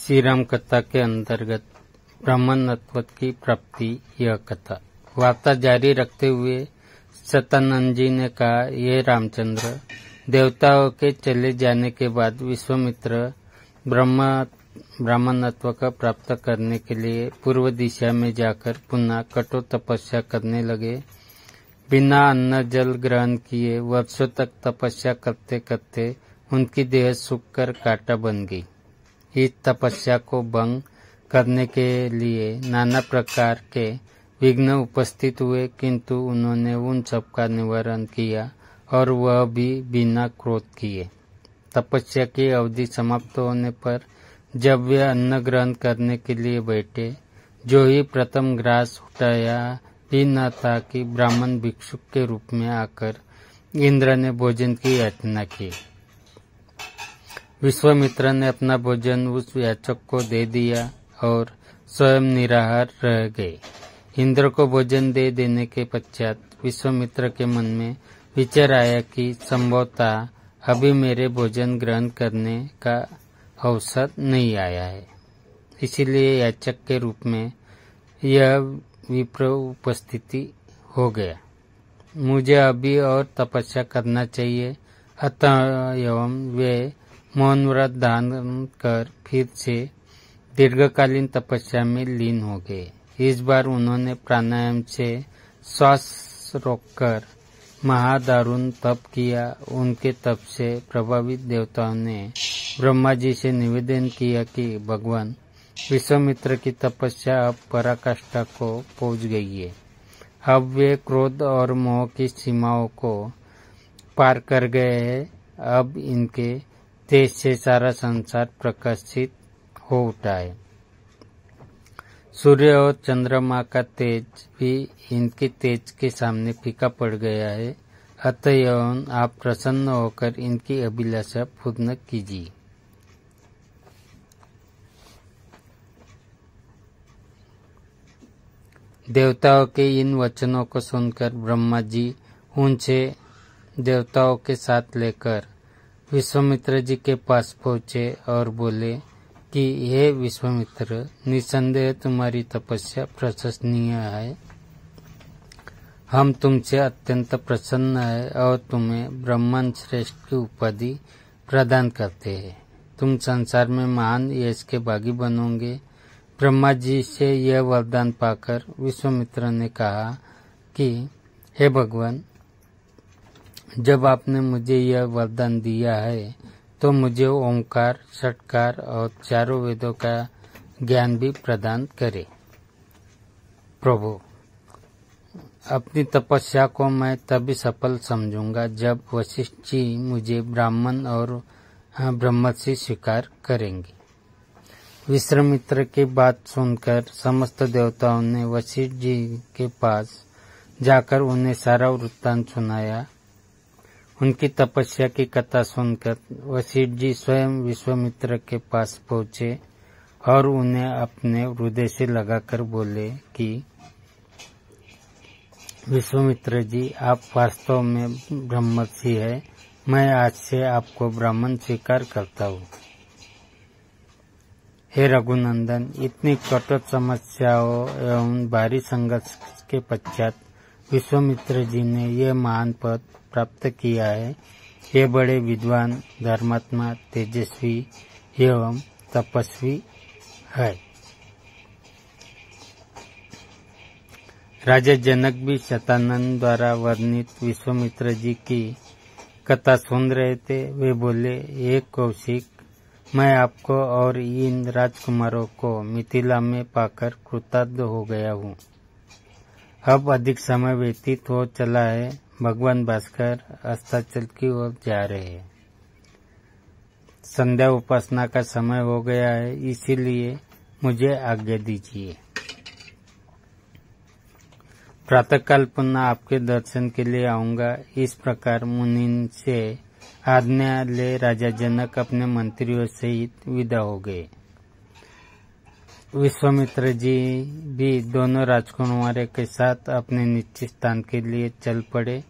श्री राम कथा के अंतर्गत ब्रह्मणत्व की प्राप्ति। यह कथा वार्ता जारी रखते हुए सतानंद जी ने कहा, ये रामचंद्र, देवताओं के चले जाने के बाद विश्वामित्र ब्राह्मणत्व का प्राप्त करने के लिए पूर्व दिशा में जाकर पुनः कठोर तपस्या करने लगे। बिना अन्न जल ग्रहण किए वर्षों तक तपस्या करते करते उनकी देह सूखकर कांटा बन गई। इस तपस्या को भंग करने के लिए नाना प्रकार के विघ्न उपस्थित हुए, किंतु उन्होंने उन सब का निवारण किया और वह भी बिना क्रोध किए। तपस्या की अवधि समाप्त होने पर जब वे अन्न ग्रहण करने के लिए बैठे, जो ही प्रथम ग्रास उठाया भी न था कि ब्राह्मण भिक्षुक के रूप में आकर इंद्र ने भोजन की याचना की। विश्वामित्र ने अपना भोजन उस याचक को दे दिया और स्वयं निराहार रह गए। इंद्र को भोजन दे देने के पश्चात विश्वामित्र के मन में विचार आया कि संभवतः अभी मेरे भोजन ग्रहण करने का अवसर नहीं आया है, इसीलिए याचक के रूप में यह विप्र उपस्थिति हो गया। मुझे अभी और तपस्या करना चाहिए। अतः एवं वे मौन व्रत धारण कर फिर से दीर्घकालीन तपस्या में लीन हो गए। इस बार उन्होंने प्राणायाम से श्वास रोककर महादारुण तप किया। उनके तप से प्रभावित देवताओं ने ब्रह्मा जी से निवेदन किया कि भगवान, विश्वामित्र की तपस्या अब पराकाष्ठा को पहुंच गई है। अब वे क्रोध और मोह की सीमाओं को पार कर गए हैं। अब इनके तेज से सारा संसार प्रकाशित हो उठा है। सूर्य और चंद्रमा का तेज भी इनके तेज के सामने फीका पड़ गया है। अतएव आप प्रसन्न होकर इनकी अभिलाषा पूर्ण कीजिए। देवताओं के इन वचनों को सुनकर ब्रह्मा जी उनसे देवताओं के साथ लेकर विश्वामित्र जी के पास पहुँचे और बोले कि हे विश्वामित्र, निसंदेह तुम्हारी तपस्या प्रशंसनीय है। हम तुमसे अत्यंत प्रसन्न है और तुम्हें ब्रह्मन श्रेष्ठ की उपाधि प्रदान करते हैं। तुम संसार में महान यश के भागी बनोगे। ब्रह्मा जी से यह वरदान पाकर विश्वामित्र ने कहा कि हे भगवान, जब आपने मुझे यह वरदान दिया है तो मुझे ओंकार, षटकार और चारों वेदों का ज्ञान भी प्रदान करे। प्रभु, अपनी तपस्या को मैं तभी सफल समझूंगा जब वशिष्ठ जी मुझे ब्राह्मण और ब्रह्मर्षि स्वीकार करेंगे। विश्वामित्र की बात सुनकर समस्त देवताओं ने वशिष्ठ जी के पास जाकर उन्हें सारा वृत्तांत सुनाया। उनकी तपस्या की कथा सुनकर वशिष्ठ जी स्वयं विश्वामित्र के पास पहुँचे और उन्हें अपने हृदय से लगाकर बोले कि विश्वामित्र जी, आप वास्तव में ब्रह्मर्षि है। मैं आज से आपको ब्राह्मण स्वीकार करता हूँ। हे रघुनंदन, इतनी कठोर समस्याओं एवं भारी संघर्ष के पश्चात विश्वामित्र जी ने यह महान पद प्राप्त किया है। ये बड़े विद्वान, धर्मात्मा, तेजस्वी एवं तपस्वी है। राजा जनक भी सतानंद द्वारा वर्णित विश्वामित्र जी की कथा सुन रहे थे। वे बोले, हे कौशिक, मैं आपको और इन राजकुमारों को मिथिला में पाकर कृतार्थ हो गया हूँ। अब अधिक समय व्यतीत हो चला है। भगवान भास्कर अस्ताचल की ओर जा रहे हैं। संध्या उपासना का समय हो गया है, इसीलिए मुझे आज्ञा दीजिए। प्रातःकाल पुनः आपके दर्शन के लिए आऊंगा। इस प्रकार मुनि से आज्ञा ले राजा जनक अपने मंत्रियों सहित विदा हो गए। विश्वामित्र जी भी दोनों राजकुमारों के साथ अपने निश्चित स्थान के लिए चल पड़े।